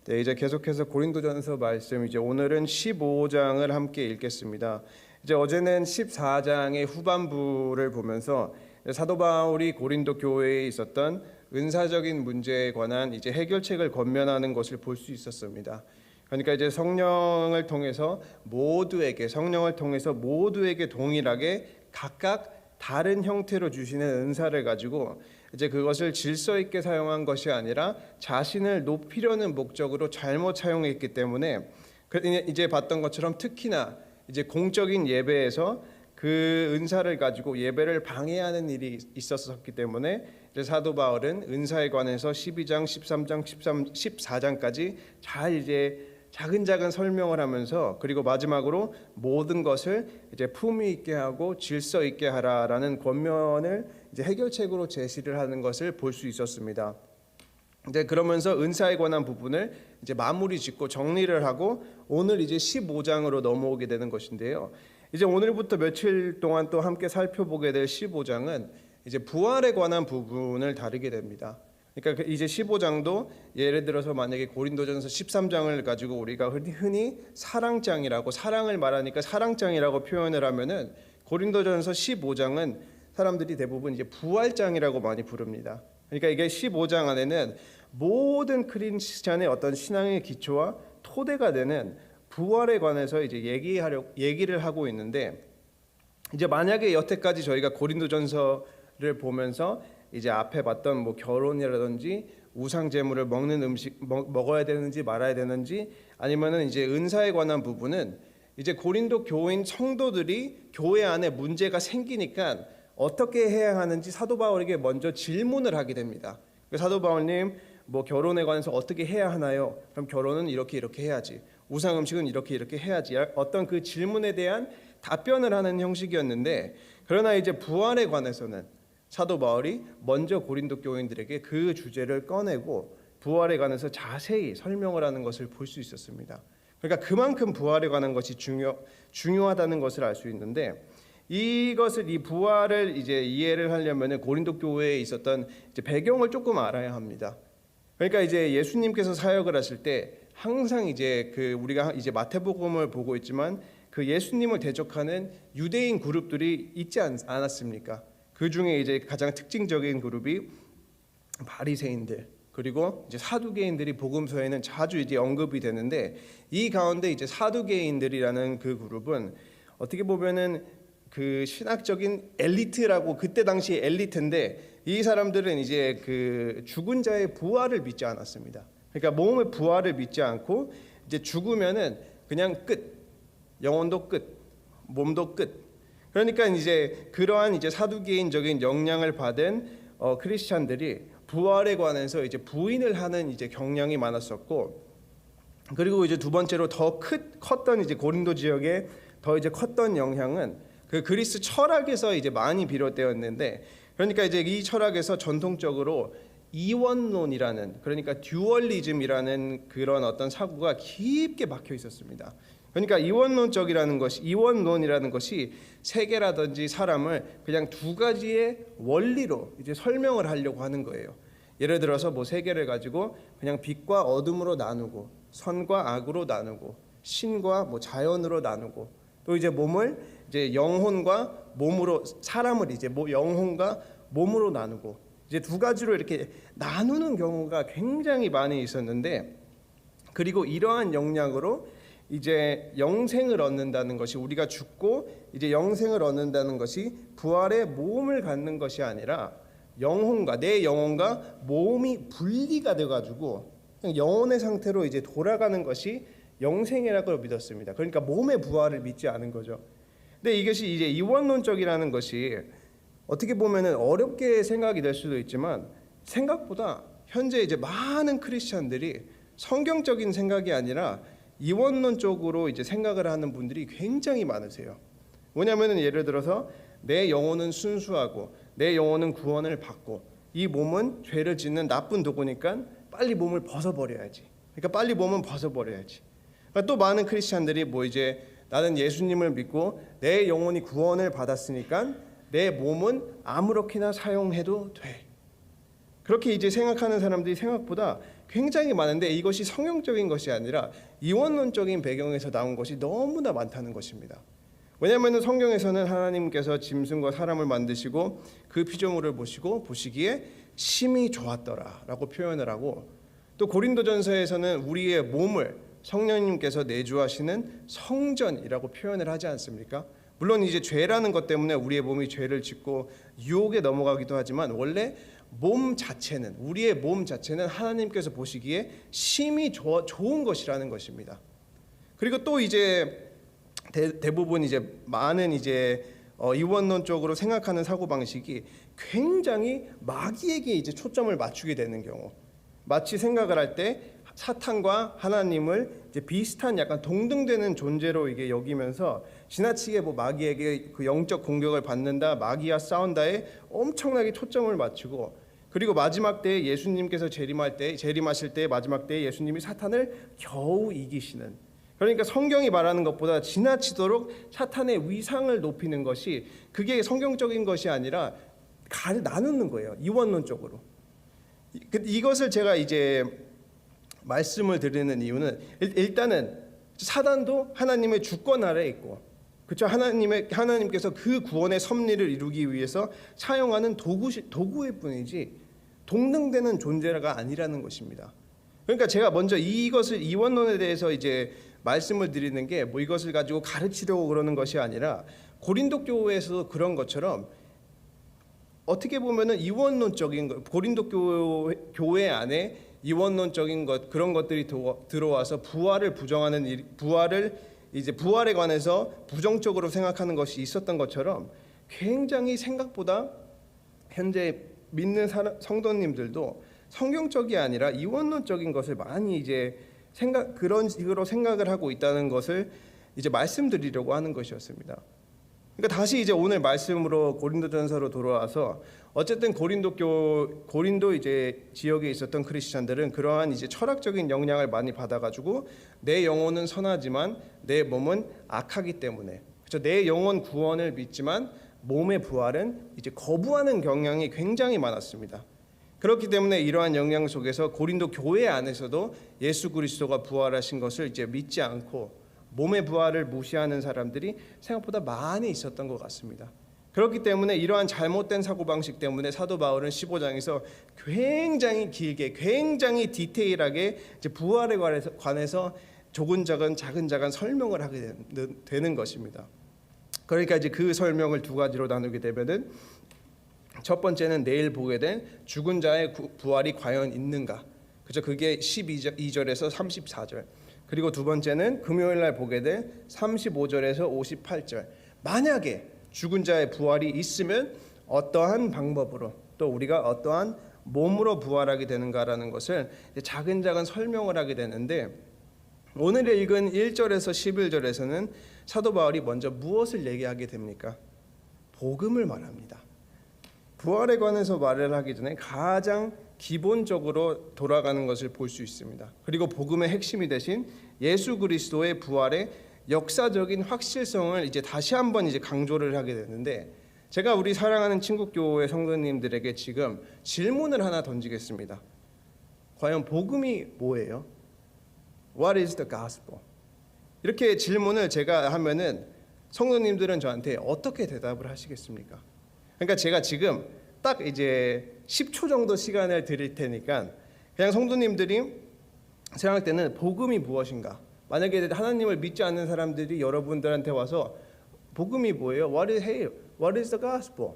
네, 이제 계속해서 고린도전서 말씀 이제 오늘은 15장을 함께 읽겠습니다. 이제 어제는 14장의 후반부를 보면서 사도 바울이 고린도 교회에 있었던 은사적인 문제에 관한 이제 해결책을 권면하는 것을 볼 수 있었습니다. 그러니까 이제 성령을 통해서 모두에게 동일하게 각각 다른 형태로 주시는 은사를 가지고 이제 그것을 질서 있게 사용한 것이 아니라 자신을 높이려는 목적으로 잘못 사용했기 때문에 이제 봤던 것처럼 특히나 이제 공적인 예배에서 그 은사를 가지고 예배를 방해하는 일이 있었기 때문에 이제 사도 바울은 은사에 관해서 12장, 13장, 14장까지 잘 이제 차근차근 설명을 하면서 그리고 마지막으로 모든 것을 이제 품위 있게 하고 질서 있게 하라라는 권면을 이제 해결책으로 제시를 하는 것을 볼 수 있었습니다. 이제 그러면서 은사에 관한 부분을 이제 마무리 짓고 정리를 하고 오늘 이제 15장으로 넘어오게 되는 것인데요. 이제 오늘부터 며칠 동안 또 함께 살펴보게 될 15장은 이제 부활에 관한 부분을 다루게 됩니다. 그러니까 이제 15장도 예를 들어서 만약에 고린도전서 13장을 가지고 우리가 흔히 사랑장이라고 사랑을 말하니까 사랑장이라고 표현을 하면은 고린도전서 15장은 사람들이 대부분 이제 부활장이라고 많이 부릅니다. 그러니까 이게 15장 안에는 모든 크리스찬의 어떤 신앙의 기초와 토대가 되는 부활에 관해서 이제 얘기를 하고 있는데 이제 만약에 여태까지 저희가 고린도전서를 보면서 이제 앞에 봤던 뭐 결혼이라든지 우상 제물을 먹는 음식 먹어야 되는지 말아야 되는지 아니면은 이제 은사에 관한 부분은 이제 고린도 교인 성도들이 교회 안에 문제가 생기니까 어떻게 해야 하는지 사도 바울에게 먼저 질문을 하게 됩니다. 사도 바울님 뭐 결혼에 관해서 어떻게 해야 하나요? 그럼 결혼은 이렇게 해야지. 우상 음식은 이렇게 해야지. 어떤 그 질문에 대한 답변을 하는 형식이었는데 그러나 이제 부활에 관해서는 사도 바울이 먼저 고린도 교인들에게 그 주제를 꺼내고 부활에 관해서 자세히 설명을 하는 것을 볼 수 있었습니다. 그러니까 그만큼 부활에 관한 것이 중요하다는 것을 알 수 있는데 이 부활을 이제 이해를 하려면 고린도 교회에 있었던 이제 배경을 조금 알아야 합니다. 그러니까 이제 예수님께서 사역을 하실 때 항상 이제 우리가 이제 마태복음을 보고 있지만 그 예수님을 대적하는 유대인 그룹들이 있지 않았습니까? 그 중에 이제 가장 특징적인 그룹이 바리새인들 그리고 이제 사두개인들이 복음서에는 자주 이제 언급이 되는데 이 가운데 이제 사두개인들이라는 그 그룹은 어떻게 보면은 그 신학적인 엘리트라고 그때 당시 엘리트인데 이 사람들은 이제 그 죽은 자의 부활을 믿지 않았습니다. 그러니까 몸의 부활을 믿지 않고 이제 죽으면은 그냥 끝, 영혼도 끝, 몸도 끝. 그러니까 이제 그러한 이제 사두개인적인 영향을 받은 크리스찬들이 부활에 관해서 이제 부인을 하는 이제 경향이 많았었고 그리고 이제 두 번째로 더 컸던 이제 고린도 지역에 더 이제 컸던 영향은 그 그리스 철학에서 이제 많이 비롯되었는데 그러니까 이제 이 철학에서 전통적으로 이원론이라는 그러니까 듀얼리즘이라는 그런 어떤 사고가 깊게 박혀 있었습니다. 그러니까 이원론이라는 것이 세계라든지 사람을 그냥 두 가지의 원리로 이제 설명을 하려고 하는 거예요. 예를 들어서 뭐 세계를 가지고 그냥 빛과 어둠으로 나누고 선과 악으로 나누고 신과 뭐 자연으로 나누고 또 이제 몸을 이제 영혼과 몸으로 사람을 이제 영혼과 몸으로 나누고 이제 두 가지로 이렇게 나누는 경우가 굉장히 많이 있었는데 그리고 이러한 영향으로 이제 영생을 얻는다는 것이 우리가 죽고 이제 영생을 얻는다는 것이 부활의 몸을 갖는 것이 아니라 내 영혼과 몸이 분리가 돼가지고 영혼의 상태로 이제 돌아가는 것이 영생이라고 믿었습니다. 그러니까 몸의 부활을 믿지 않은 거죠. 근데 이것이 이제 이원론적이라는 것이 어떻게 보면은 어렵게 생각이 될 수도 있지만 생각보다 현재 이제 많은 크리스찬들이 성경적인 생각이 아니라 이원론 쪽으로 이제 생각을 하는 분들이 굉장히 많으세요. 뭐냐면은 예를 들어서 내 영혼은 순수하고 내 영혼은 구원을 받고 이 몸은 죄를 짓는 나쁜 도구니까 빨리 몸을 벗어버려야지. 그러니까 빨리 몸은 벗어버려야지. 그러니까 또 많은 크리스찬들이 뭐 이제 나는 예수님을 믿고 내 영혼이 구원을 받았으니까 내 몸은 아무렇게나 사용해도 돼. 그렇게 이제 생각하는 사람들이 생각보다 굉장히 많은데 이것이 성경적인 것이 아니라 이원론적인 배경에서 나온 것이 너무나 많다는 것입니다. 왜냐하면 성경에서는 하나님께서 짐승과 사람을 만드시고 그 피조물을 보시기에 심히 좋았더라라고 표현을 하고, 또 고린도전서에서는 우리의 몸을 성령님께서 내주하시는 성전이라고 표현을 하지 않습니까? 물론 이제 죄라는 것 때문에 우리의 몸이 죄를 짓고 유혹에 넘어가기도 하지만 원래 우리의 몸 자체는 하나님께서 보시기에 심히 좋은 것이라는 것입니다. 그리고 또 이제 대부분 이제 많은 이제 이원론적으로 생각하는 사고 방식이 굉장히 마귀에게 이제 초점을 맞추게 되는 경우, 마치 생각을 할 때 사탄과 하나님을 이제 비슷한 약간 동등되는 존재로 이게 여기면서 지나치게 뭐 마귀에게 그 영적 공격을 받는다, 마귀와 싸운다에 엄청나게 초점을 맞추고, 그리고 마지막 때에 예수님께서 재림하실 때 마지막 때에 예수님이 사탄을 겨우 이기시는, 그러니까 성경이 말하는 것보다 지나치도록 사탄의 위상을 높이는 것이, 그게 성경적인 것이 아니라 나누는 거예요, 이원론적으로. 이것을 제가 이제 말씀을 드리는 이유는 일단은 사단도 하나님의 주권 아래에 있고, 그렇죠? 하나님께서 그 구원의 섭리를 이루기 위해서 사용하는 도구일 뿐이지 동등되는 존재가 아니라는 것입니다. 그러니까 제가 먼저 이것을 이원론에 대해서 이제 말씀을 드리는 게 뭐 이것을 가지고 가르치려고 그러는 것이 아니라, 고린도 교회에서도 그런 것처럼 어떻게 보면은 이원론적인 고린도 교회 안에 이원론적인 그런 것들이 들어와서 부활에 관해서 부정적으로 생각하는 것이 있었던 것처럼, 굉장히 생각보다 현재 믿는 성도님들도 성경적이 아니라 이원론적인 것을 많이 이제 그런 식으로 생각을 하고 있다는 것을 이제 말씀드리려고 하는 것이었습니다. 그러니까 다시 이제 오늘 말씀으로 고린도전서로 돌아와서, 어쨌든 고린도 이제 지역에 있었던 크리스찬들은 그러한 이제 철학적인 영향을 많이 받아가지고 내 영혼은 선하지만 내 몸은 악하기 때문에, 그렇죠? 내 영혼 구원을 믿지만 몸의 부활은 이제 거부하는 경향이 굉장히 많았습니다. 그렇기 때문에 이러한 영향 속에서 고린도 교회 안에서도 예수 그리스도가 부활하신 것을 이제 믿지 않고 몸의 부활을 무시하는 사람들이 생각보다 많이 있었던 것 같습니다. 그렇기 때문에 이러한 잘못된 사고방식 때문에 사도 바울은 15장에서 굉장히 길게, 굉장히 디테일하게 이제 부활에 관해서 조근자근 작은 설명을 하게 되는 것입니다. 그러니까 이제 그 설명을 두 가지로 나누게 되면은, 첫 번째는 내일 보게 된 죽은 자의 부활이 과연 있는가, 그죠? 그게 12절에서 34절. 그리고 두 번째는 금요일 날 보게 될 35절에서 58절. 만약에 죽은 자의 부활이 있으면 어떠한 방법으로, 또 우리가 어떠한 몸으로 부활하게 되는가라는 것을 작은 설명을 하게 되는데, 오늘 읽은 1절에서 11절에서는 사도 바울이 먼저 무엇을 얘기하게 됩니까? 복음을 말합니다. 부활에 관해서 말을 하기 전에 가장 기본적으로 돌아가는 것을 볼 수 있습니다. 그리고 복음의 핵심이 되신 예수 그리스도의 부활의 역사적인 확실성을 이제 다시 한번 이제 강조를 하게 되는데, 제가 우리 사랑하는 친구교회 성도님들에게 지금 질문을 하나 던지겠습니다. 과연 복음이 뭐예요? What is the gospel? 이렇게 질문을 제가 하면은 성도님들은 저한테 어떻게 대답을 하시겠습니까? 그러니까 제가 지금 딱 이제 10초 정도 시간을 드릴 테니까, 그냥 성도님들이 생각할 때는 복음이 무엇인가, 만약에 하나님을 믿지 않는 사람들이 여러분들한테 와서 복음이 뭐예요? What is the gospel?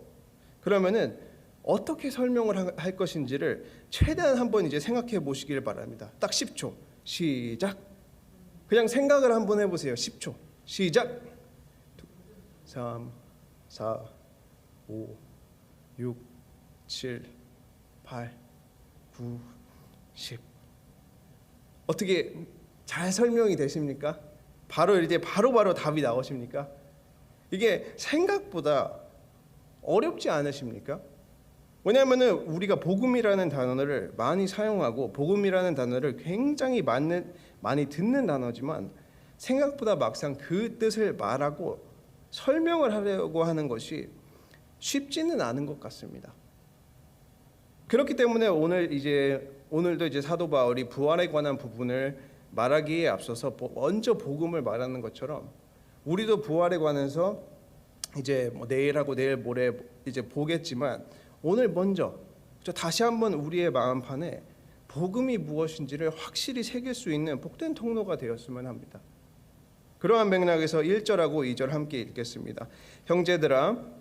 그러면은 어떻게 설명을 할 것인지를 최대한 한번 이제 생각해 보시길 바랍니다. 딱 10초. 시작. 그냥 생각을 한번 해보세요. 10초. 시작. 3, 4, 5, 6, 7, 8, 9, 10. 어떻게 잘 설명이 되십니까? 바로 답이 나오십니까? 이게 생각보다 어렵지 않으십니까? 왜냐하면은 우리가 복음이라는 단어를 많이 사용하고, 복음이라는 단어를 굉장히 많이 듣는 단어지만 생각보다 막상 그 뜻을 말하고 설명을 하려고 하는 것이 쉽지는 않은 것 같습니다. 그렇기 때문에 오늘도 이제 사도 바울이 부활에 관한 부분을 말하기에 앞서서 먼저 복음을 말하는 것처럼 우리도 부활에 관해서 이제 뭐 내일하고 내일 모레 이제 보겠지만 오늘 먼저 다시 한번 우리의 마음판에 복음이 무엇인지를 확실히 새길 수 있는 복된 통로가 되었으면 합니다. 그러한 맥락에서 1절하고 2절 함께 읽겠습니다. 형제들아,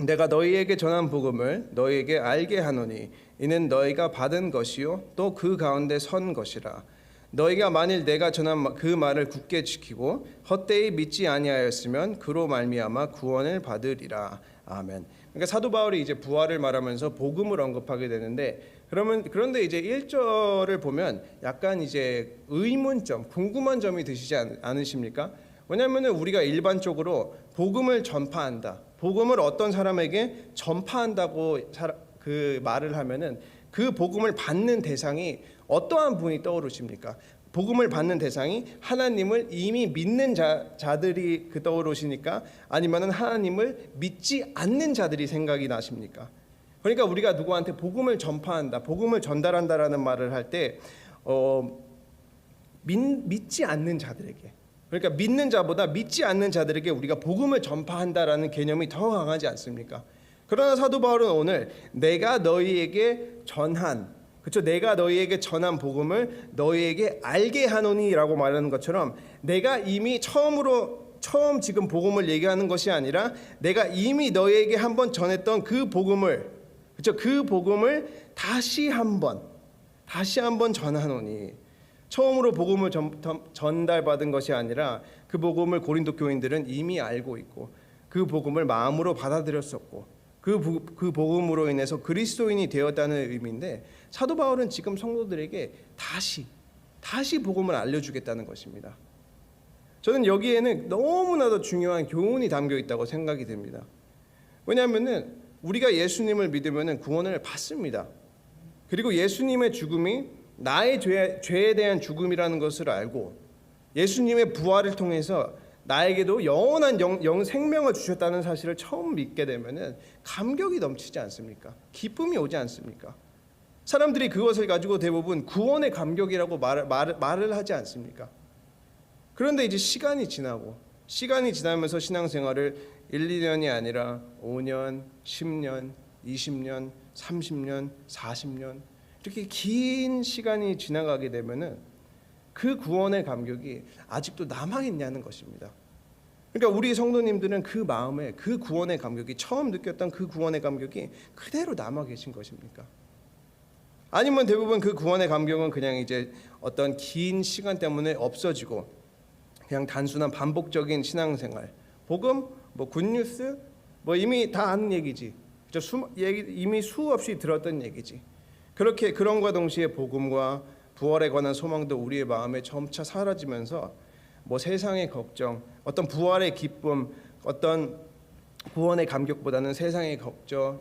내가 너희에게 전한 복음을 너희에게 알게 하노니 이는 너희가 받은 것이요 또 그 가운데 선 것이라. 너희가 만일 내가 전한 그 말을 굳게 지키고 헛되이 믿지 아니하였으면 그로 말미암아 구원을 받으리라. 아멘. 그러니까 사도 바울이 이제 부활을 말하면서 복음을 언급하게 되는데 그런데 이제 1절을 보면 약간 이제 의문점, 궁금한 점이 드시지 않으십니까? 왜냐하면 우리가 일반적으로 복음을 전파한다, 복음을 어떤 사람에게 전파한다고 그 말을 하면은 그 복음을 받는 대상이 어떠한 분이 떠오르십니까? 복음을 받는 대상이 하나님을 이미 믿는 자들이 떠오르시니까 아니면은 하나님을 믿지 않는 자들이 생각이 나십니까? 그러니까 우리가 누구한테 복음을 전파한다, 복음을 전달한다라는 말을 할 때 믿지 않는 자들에게, 그러니까 믿는 자보다 믿지 않는 자들에게 우리가 복음을 전파한다라는 개념이 더 강하지 않습니까? 그러나 사도 바울은 오늘 내가 너희에게 전한, 그렇죠? 내가 너희에게 전한 복음을 너희에게 알게 하노니라고 말하는 것처럼 내가 이미 처음 지금 복음을 얘기하는 것이 아니라 내가 이미 너희에게 한번 전했던 그 복음을, 그렇죠? 그 복음을 다시 한번 전하노니. 처음으로 복음을 전달받은 것이 아니라 그 복음을 고린도 교인들은 이미 알고 있고 그 복음을 마음으로 받아들였었고 그 복음으로 인해서 그리스도인이 되었다는 의미인데, 사도 바울은 지금 성도들에게 다시 복음을 알려주겠다는 것입니다. 저는 여기에는 너무나도 중요한 교훈이 담겨 있다고 생각이 됩니다. 왜냐하면은 우리가 예수님을 믿으면은 구원을 받습니다. 그리고 예수님의 죽음이 나의 죄에 대한 죽음이라는 것을 알고 예수님의 부활을 통해서 나에게도 영원한 생명을 주셨다는 사실을 처음 믿게 되면은 감격이 넘치지 않습니까? 기쁨이 오지 않습니까? 사람들이 그것을 가지고 대부분 구원의 감격이라고 말을 하지 않습니까? 그런데 이제 시간이 지나면서 신앙생활을 1, 2년이 아니라 5년, 10년, 20년, 30년, 40년 이렇게 긴 시간이 지나가게 되면은 그 구원의 감격이 아직도 남아있냐는 것입니다. 그러니까 우리 성도님들은 그 마음에 그 구원의 감격이, 처음 느꼈던 그 구원의 감격이 그대로 남아 계신 것입니까? 아니면 대부분 그 구원의 감격은 그냥 이제 어떤 긴 시간 때문에 없어지고 그냥 단순한 반복적인 신앙생활, 복음, 뭐 굿뉴스, 뭐 이미 다 아는 얘기지, 이미 수없이 들었던 얘기지. 그렇게 그런과 동시에 복음과 부활에 관한 소망도 우리의 마음에 점차 사라지면서 뭐 세상의 걱정, 어떤 부활의 기쁨, 어떤 구원의 감격보다는 세상의 걱정,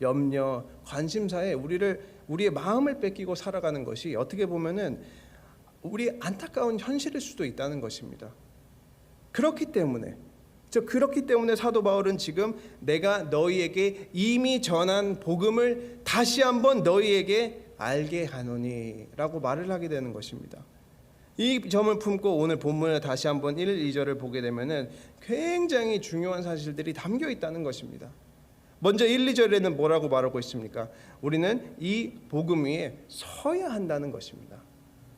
염려, 관심사에 우리의 마음을 뺏기고 살아가는 것이 어떻게 보면은 우리의 안타까운 현실일 수도 있다는 것입니다. 그렇기 때문에 사도 바울은 지금 내가 너희에게 이미 전한 복음을 다시 한번 너희에게 알게 하노니라고 말을 하게 되는 것입니다. 이 점을 품고 오늘 본문을 다시 한번 1, 2절을 보게 되면은 굉장히 중요한 사실들이 담겨 있다는 것입니다. 먼저 1, 2절에는 뭐라고 말하고 있습니까? 우리는 이 복음 위에 서야 한다는 것입니다.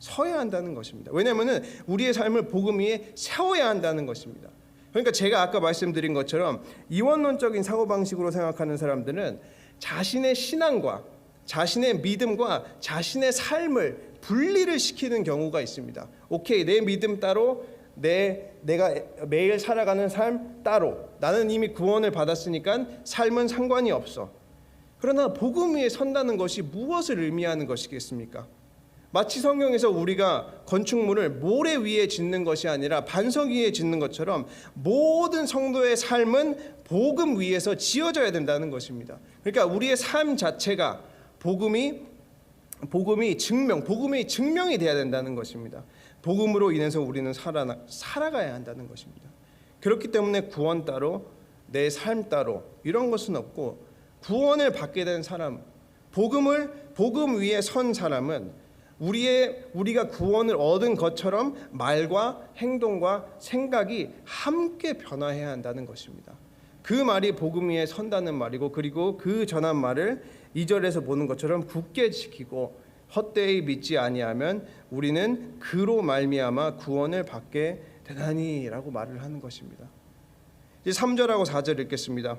서야 한다는 것입니다. 왜냐하면 우리의 삶을 복음 위에 세워야 한다는 것입니다. 그러니까 제가 아까 말씀드린 것처럼 이원론적인 사고방식으로 생각하는 사람들은 자신의 신앙과 자신의 믿음과 자신의 삶을 분리를 시키는 경우가 있습니다. 오케이, 내 믿음 따로, 내가 매일 살아가는 삶 따로, 나는 이미 구원을 받았으니까 삶은 상관이 없어. 그러나 복음 위에 선다는 것이 무엇을 의미하는 것이겠습니까? 마치 성경에서 우리가 건축물을 모래 위에 짓는 것이 아니라 반석 위에 짓는 것처럼 모든 성도의 삶은 복음 위에서 지어져야 된다는 것입니다. 그러니까 우리의 삶 자체가 복음의 증명이 돼야 된다는 것입니다. 복음으로 인해서 우리는 살아가야 한다는 것입니다. 그렇기 때문에 구원 따로, 내 삶 따로 이런 것은 없고, 구원을 받게 된 사람, 복음 위에 선 사람은 우리가 구원을 얻은 것처럼 말과 행동과 생각이 함께 변화해야 한다는 것입니다. 그 말이 복음 위에 선다는 말이고, 그리고 그 전한 말을 2절에서 보는 것처럼 굳게 지키고 헛되이 믿지 아니하면 우리는 그로 말미암아 구원을 받게 되나니라고 말을 하는 것입니다. 이제 3절하고 4절 읽겠습니다.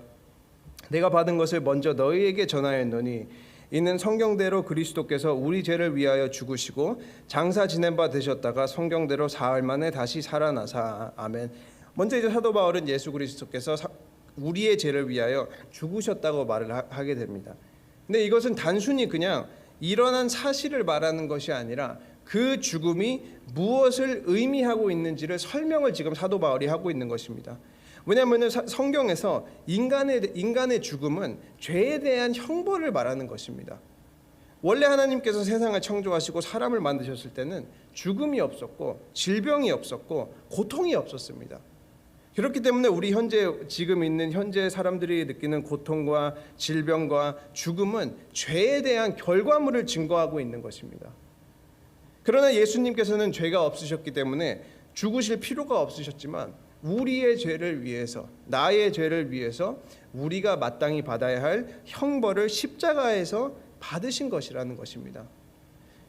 내가 받은 것을 먼저 너희에게 전하였노니 이는 성경대로 그리스도께서 우리 죄를 위하여 죽으시고 장사 지낸 바 되셨다가 성경대로 사흘 만에 다시 살아나사. 아멘. 먼저 이제 사도 바울은 예수 그리스도께서 우리의 죄를 위하여 죽으셨다고 말을 하게 됩니다. 근데 이것은 단순히 그냥 일어난 사실을 말하는 것이 아니라 그 죽음이 무엇을 의미하고 있는지를 설명을 지금 사도 바울이 하고 있는 것입니다. 왜냐하면 성경에서 인간의 죽음은 죄에 대한 형벌을 말하는 것입니다. 원래 하나님께서 세상을 창조하시고 사람을 만드셨을 때는 죽음이 없었고 질병이 없었고 고통이 없었습니다. 그렇기 때문에 우리 지금 있는 현재 사람들이 느끼는 고통과 질병과 죽음은 죄에 대한 결과물을 증거하고 있는 것입니다. 그러나 예수님께서는 죄가 없으셨기 때문에 죽으실 필요가 없으셨지만 우리의 죄를 위해서, 나의 죄를 위해서 우리가 마땅히 받아야 할 형벌을 십자가에서 받으신 것이라는 것입니다.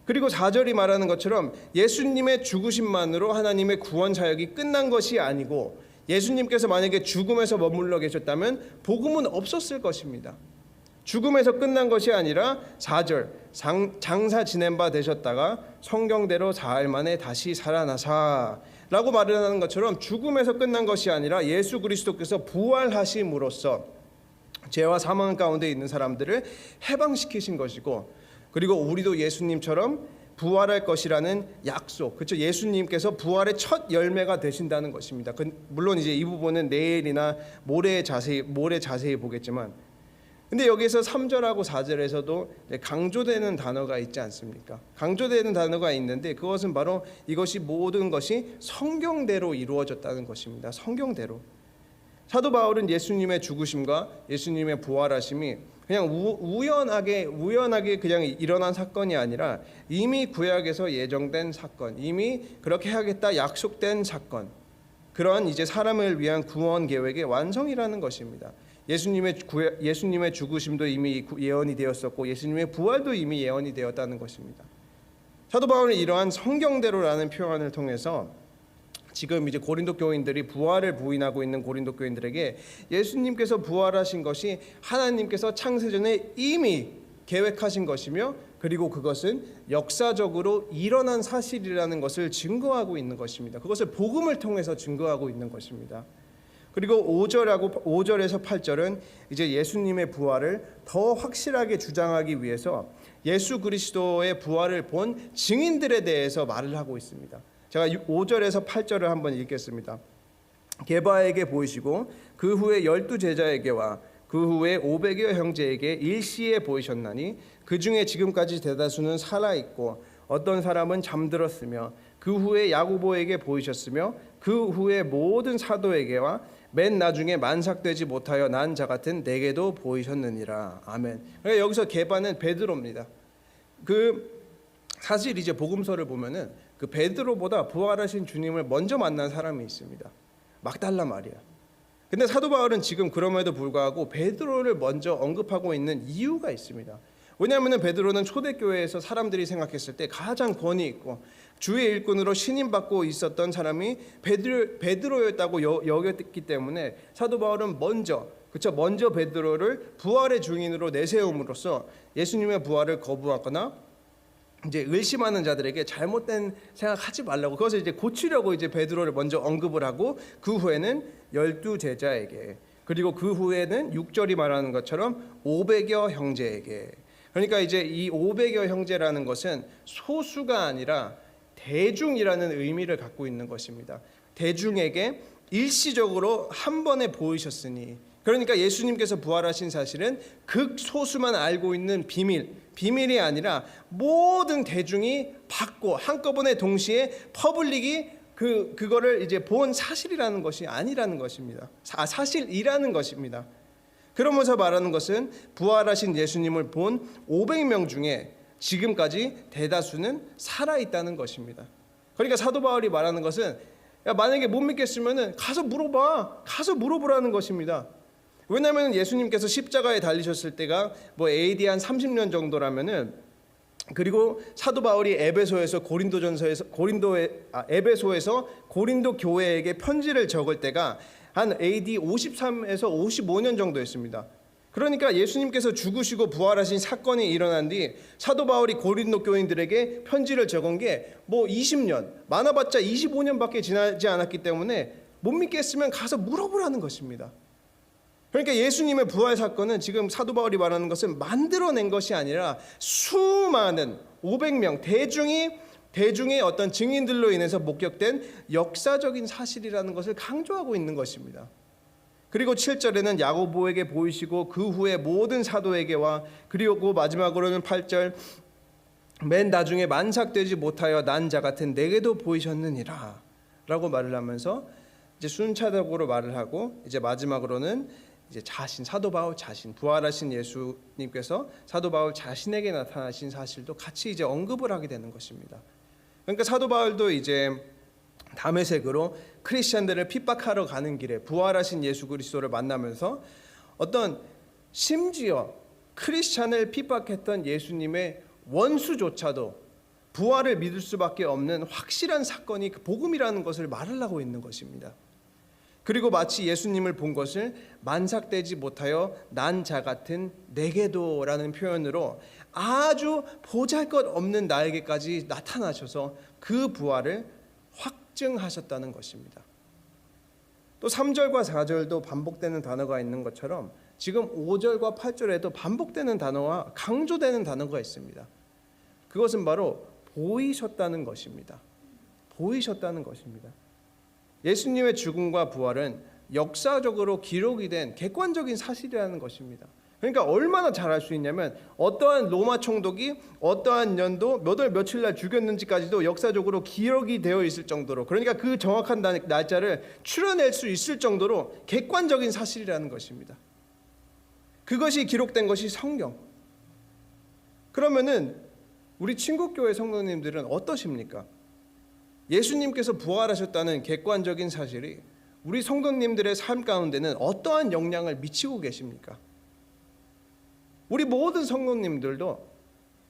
그리고 4절이 말하는 것처럼 예수님의 죽으심만으로 하나님의 구원 사역이 끝난 것이 아니고, 예수님께서 만약에 죽음에서 머물러 계셨다면 복음은 없었을 것입니다. 죽음에서 끝난 것이 아니라 4절 장사 지낸 바 되셨다가 성경대로 사흘 만에 다시 살아나사 라고 말을 하는 것처럼 죽음에서 끝난 것이 아니라 예수 그리스도께서 부활하심으로써 죄와 사망 가운데 있는 사람들을 해방시키신 것이고, 그리고 우리도 예수님처럼 부활할 것이라는 약속, 그렇죠? 예수님께서 부활의 첫 열매가 되신다는 것입니다. 물론 이제 이 부분은 내일이나 모레 자세히 보겠지만, 근데 여기서 3절하고 4절에서도 강조되는 단어가 있지 않습니까? 강조되는 단어가 있는데 그것은 바로 이것이 모든 것이 성경대로 이루어졌다는 것입니다. 성경대로. 사도 바울은 예수님의 죽으심과 예수님의 부활하심이 그냥 우연하게 그냥 일어난 사건이 아니라 이미 구약에서 예정된 사건, 이미 그렇게 하겠다 약속된 사건, 그런 이제 사람을 위한 구원 계획의 완성이라는 것입니다. 예수님의 죽으심도 이미 예언이 되었었고 예수님의 부활도 이미 예언이 되었다는 것입니다. 사도 바울은 이러한 성경대로라는 표현을 통해서 지금 이제 고린도 교인들이 부활을 부인하고 있는 고린도 교인들에게 예수님께서 부활하신 것이 하나님께서 창세전에 이미 계획하신 것이며, 그리고 그것은 역사적으로 일어난 사실이라는 것을 증거하고 있는 것입니다. 그것을 복음을 통해서 증거하고 있는 것입니다. 그리고 5절에서 8절은 이제 예수님의 부활을 더 확실하게 주장하기 위해서 예수 그리스도의 부활을 본 증인들에 대해서 말을 하고 있습니다. 제가 5절에서 8절을 한번 읽겠습니다. 게바에게 보이시고 그 후에 12제자에게와 그 후에 500여 형제에게 일시에 보이셨나니 그 중에 지금까지 대다수는 살아있고 어떤 사람은 잠들었으며 그 후에 야고보에게 보이셨으며 그 후에 모든 사도에게와 맨 나중에 만삭되지 못하여 난 자 같은 내게도 보이셨느니라. 아멘. 그러니까 여기서 게바는 베드로입니다. 사실 이제 복음서를 보면은 그 베드로보다 부활하신 주님을 먼저 만난 사람이 있습니다. 막달라 마리아. 근데 사도 바울은 지금 그럼에도 불구하고 베드로를 먼저 언급하고 있는 이유가 있습니다. 왜냐하면 베드로는 초대교회에서 사람들이 생각했을 때 가장 권위 있고 주의 일꾼으로 신임받고 있었던 사람이 베드로였다고 여겼기 때문에 사도 바울은 먼저 베드로를 부활의 증인으로 내세움으로써 예수님의 부활을 거부하거나 이제 의심하는 자들에게 잘못된 생각하지 말라고, 그것을 이제 고치려고 이제 베드로를 먼저 언급을 하고 그 후에는 12제자에게, 그리고 그 후에는 6절이 말하는 것처럼 500여 형제에게. 그러니까 이제 이 500여 형제라는 것은 소수가 아니라 대중이라는 의미를 갖고 있는 것입니다. 대중에게 일시적으로 한 번에 보이셨으니, 그러니까 예수님께서 부활하신 사실은 극소수만 알고 있는 비밀이 아니라 모든 대중이 받고 한꺼번에 동시에 퍼블릭이 그거를 이제 본 사실이라는 것이 아니라는 것입니다. 사실이라는 것입니다. 그러면서 말하는 것은 부활하신 예수님을 본 500명 중에 지금까지 대다수는 살아있다는 것입니다. 그러니까 사도 바울이 말하는 것은 야, 만약에 못 믿겠으면 가서 물어봐. 가서 물어보라는 것입니다. 왜냐하면 예수님께서 십자가에 달리셨을 때가 뭐 AD 한 30년 정도라면은, 그리고 사도 바울이 에베소에서 고린도 교회에게 편지를 적을 때가 한 AD 53에서 55년 정도였습니다. 그러니까 예수님께서 죽으시고 부활하신 사건이 일어난 뒤 사도 바울이 고린도 교인들에게 편지를 적은 게 뭐 20년, 많아봤자 25년밖에 지나지 않았기 때문에 못 믿겠으면 가서 물어보라는 것입니다. 그러니까 예수님의 부활 사건은 지금 사도 바울이 말하는 것은 만들어낸 것이 아니라 수많은 500명 대중의 어떤 증인들로 인해서 목격된 역사적인 사실이라는 것을 강조하고 있는 것입니다. 그리고 7절에는 야고보에게 보이시고 그 후에 모든 사도에게와, 그리고 마지막으로는 8절, 맨 나중에 만삭되지 못하여 난 자 같은 내게도 보이셨느니라 라고 말을 하면서 이제 순차적으로 말을 하고, 이제 마지막으로는 이제 사도 바울 자신, 부활하신 예수님께서 사도 바울 자신에게 나타나신 사실도 같이 이제 언급을 하게 되는 것입니다. 그러니까 사도 바울도 이제 다메섹으로 크리스천들을 핍박하러 가는 길에 부활하신 예수 그리스도를 만나면서 어떤 심지어 크리스천을 핍박했던 예수님의 원수조차도 부활을 믿을 수밖에 없는 확실한 사건이 그 복음이라는 것을 말을 하고 있는 것입니다. 그리고 마치 예수님을 본 것을 만삭되지 못하여 난 자 같은 내게도 라는 표현으로 아주 보잘것없는 나에게까지 나타나셔서 그 부활을 확증하셨다는 것입니다. 또 3절과 4절도 반복되는 단어가 있는 것처럼 지금 5절과 8절에도 반복되는 단어와 강조되는 단어가 있습니다. 그것은 바로 보이셨다는 것입니다. 보이셨다는 것입니다. 예수님의 죽음과 부활은 역사적으로 기록이 된 객관적인 사실이라는 것입니다. 그러니까 얼마나 잘 알 수 있냐면 어떠한 로마 총독이 어떠한 연도 몇 월 며칠 날 죽였는지까지도 역사적으로 기록이 되어 있을 정도로, 그러니까 그 정확한 날짜를 추려낼 수 있을 정도로 객관적인 사실이라는 것입니다. 그것이 기록된 것이 성경. 그러면은 우리 친국교회 성도님들은 어떠십니까? 예수님께서 부활하셨다는 객관적인 사실이 우리 성도님들의 삶 가운데는 어떠한 영향을 미치고 계십니까? 우리 모든 성도님들도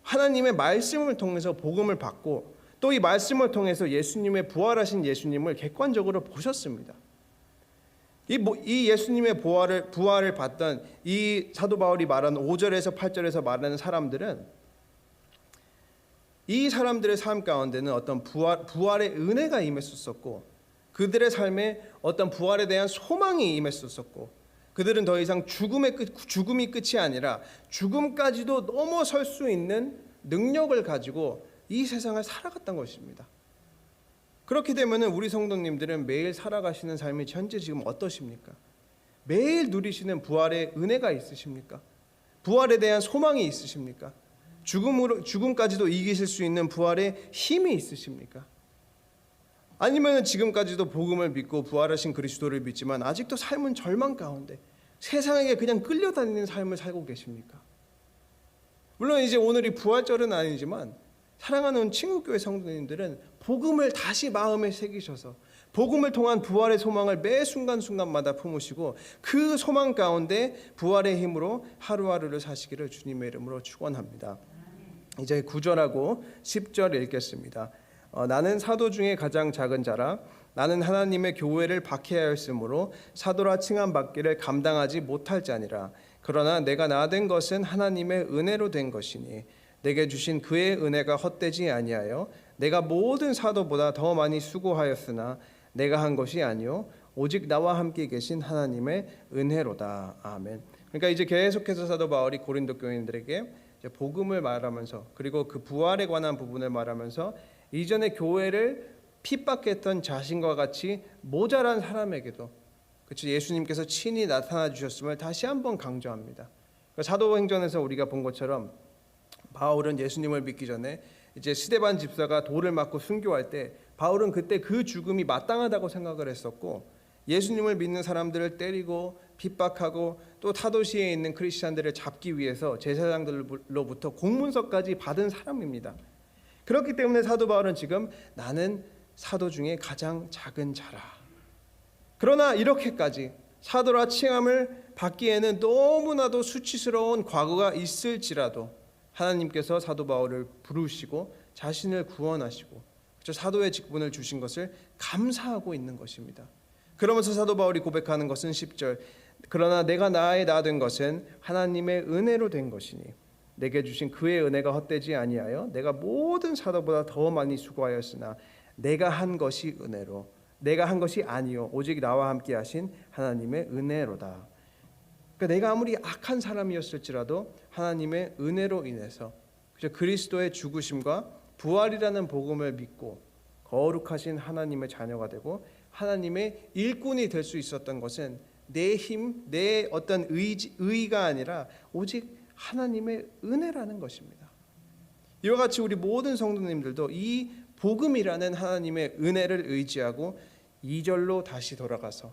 하나님의 말씀을 통해서 복음을 받고 또 이 말씀을 통해서 예수님의 부활하신 예수님을 객관적으로 보셨습니다. 이 예수님의 부활을 받던 이 사도 바울이 말하는 5절에서 8절에서 말하는 사람들은 이 사람들의 삶 가운데는 어떤 부활의 은혜가 임했었고, 그들의 삶에 어떤 부활에 대한 소망이 임했었고, 그들은 더 이상 죽음이 끝이 아니라 죽음까지도 넘어설 수 있는 능력을 가지고 이 세상을 살아갔던 것입니다. 그렇게 되면 우리 성도님들은 매일 살아가시는 삶이 현재 지금 어떠십니까? 매일 누리시는 부활의 은혜가 있으십니까? 부활에 대한 소망이 있으십니까? 죽음까지도 이기실 수 있는 부활의 힘이 있으십니까? 아니면 지금까지도 복음을 믿고 부활하신 그리스도를 믿지만 아직도 삶은 절망 가운데 세상에게 그냥 끌려다니는 삶을 살고 계십니까? 물론 이제 오늘이 부활절은 아니지만 사랑하는 친구교회 성도님들은 복음을 다시 마음에 새기셔서 복음을 통한 부활의 소망을 매 순간순간마다 품으시고 그 소망 가운데 부활의 힘으로 하루하루를 사시기를 주님의 이름으로 축원합니다. 이제 9절하고 10절 읽겠습니다. 나는 사도 중에 가장 작은 자라. 나는 하나님의 교회를 박해하였으므로 사도라 칭함 받기를 감당하지 못할 자니라. 그러나 내가 나된 것은 하나님의 은혜로 된 것이니 내게 주신 그의 은혜가 헛되지 아니하여 내가 모든 사도보다 더 많이 수고하였으나 내가 한 것이 아니요 오직 나와 함께 계신 하나님의 은혜로다. 아멘. 그러니까 이제 계속해서 사도 바울이 고린도 교인들에게 이제 복음을 말하면서, 그리고 그 부활에 관한 부분을 말하면서 이전에 교회를 핍박했던 자신과 같이 모자란 사람에게도 그렇죠, 예수님께서 친히 나타나 주셨음을 다시 한번 강조합니다. 그러니까 사도행전에서 우리가 본 것처럼 바울은 예수님을 믿기 전에 이제 스데반 집사가 돌을 맞고 순교할 때 바울은 그때 그 죽음이 마땅하다고 생각을 했었고, 예수님을 믿는 사람들을 때리고 핍박하고 또 타도시에 있는 크리스찬들을 잡기 위해서 제사장들로부터 공문서까지 받은 사람입니다. 그렇기 때문에 사도 바울은 지금 나는 사도 중에 가장 작은 자라. 그러나 이렇게까지 사도라 칭함을 받기에는 너무나도 수치스러운 과거가 있을지라도 하나님께서 사도 바울을 부르시고 자신을 구원하시고 사도의 직분을 주신 것을 감사하고 있는 것입니다. 그러면서 사도 바울이 고백하는 것은 10절, 그러나 내가 나의 나 된 것은 하나님의 은혜로 된 것이니 내게 주신 그의 은혜가 헛되지 아니하여 내가 모든 사도보다 더 많이 수고하였으나 내가 한 것이 은혜로, 내가 한 것이 아니요 오직 나와 함께 하신 하나님의 은혜로다. 그러니까 내가 아무리 악한 사람이었을지라도 하나님의 은혜로 인해서 그리스도의 죽으심과 부활이라는 복음을 믿고 거룩하신 하나님의 자녀가 되고 하나님의 일꾼이 될 수 있었던 것은 내 힘, 내 어떤 의의가 아니라 오직 하나님의 은혜라는 것입니다. 이와 같이 우리 모든 성도님들도 이 복음이라는 하나님의 은혜를 의지하고 2절로 다시 돌아가서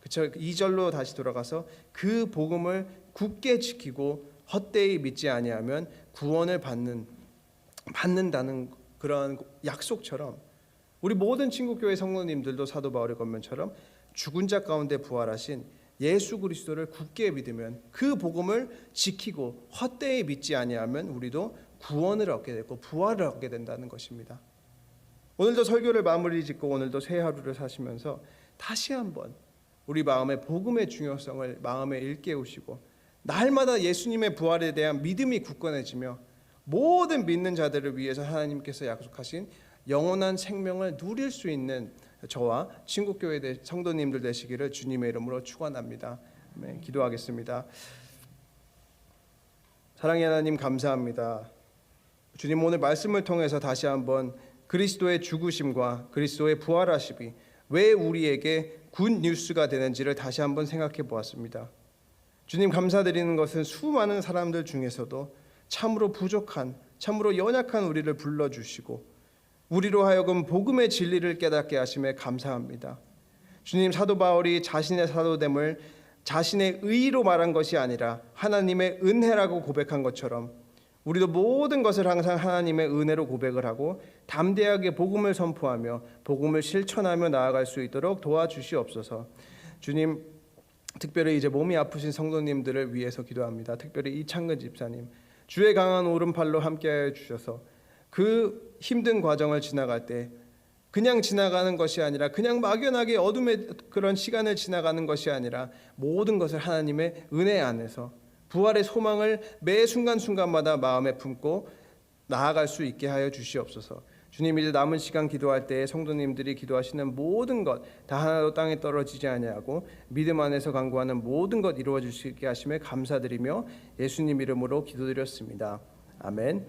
2절로 다시 돌아가서 그 복음을 굳게 지키고 헛되이 믿지 아니하면 구원을 받는다는 그런 약속처럼 우리 모든 친구교회 성도님들도 사도 바울의 권면처럼 죽은 자 가운데 부활하신 예수 그리스도를 굳게 믿으면 그 복음을 지키고 헛되이 믿지 아니하면 우리도 구원을 얻게 되고 부활을 얻게 된다는 것입니다. 오늘도 설교를 마무리 짓고 오늘도 새 하루를 사시면서 다시 한번 우리 마음의 복음의 중요성을 마음에 일깨우시고 날마다 예수님의 부활에 대한 믿음이 굳건해지며 모든 믿는 자들을 위해서 하나님께서 약속하신 영원한 생명을 누릴 수 있는 저와 친구교회 성도님들 되시기를 주님의 이름으로 축원합니다. 아멘. 기도하겠습니다. 사랑의 하나님 감사합니다. 주님 오늘 말씀을 통해서 다시 한번 그리스도의 죽으심과 그리스도의 부활하심이 왜 우리에게 굿 뉴스가 되는지를 다시 한번 생각해 보았습니다. 주님 감사드리는 것은 수많은 사람들 중에서도 참으로 부족한, 참으로 연약한 우리를 불러주시고 우리로 하여금 복음의 진리를 깨닫게 하심에 감사합니다. 주님 사도 바울이 자신의 사도됨을 자신의 의로 말한 것이 아니라 하나님의 은혜라고 고백한 것처럼 우리도 모든 것을 항상 하나님의 은혜로 고백을 하고 담대하게 복음을 선포하며 복음을 실천하며 나아갈 수 있도록 도와주시옵소서. 주님 특별히 이제 몸이 아프신 성도님들을 위해서 기도합니다. 특별히 이창근 집사님 주의 강한 오른팔로 함께하여 주셔서 그 힘든 과정을 지나갈 때 그냥 지나가는 것이 아니라 그냥 막연하게 어둠의 그런 시간을 지나가는 것이 아니라 모든 것을 하나님의 은혜 안에서 부활의 소망을 매 순간순간마다 마음에 품고 나아갈 수 있게 하여 주시옵소서. 주님 이제 남은 시간 기도할 때 성도님들이 기도하시는 모든 것 다 하나도 땅에 떨어지지 아니하고 믿음 안에서 간구하는 모든 것 이루어 주시게 하심에 감사드리며 예수님 이름으로 기도드렸습니다. 아멘.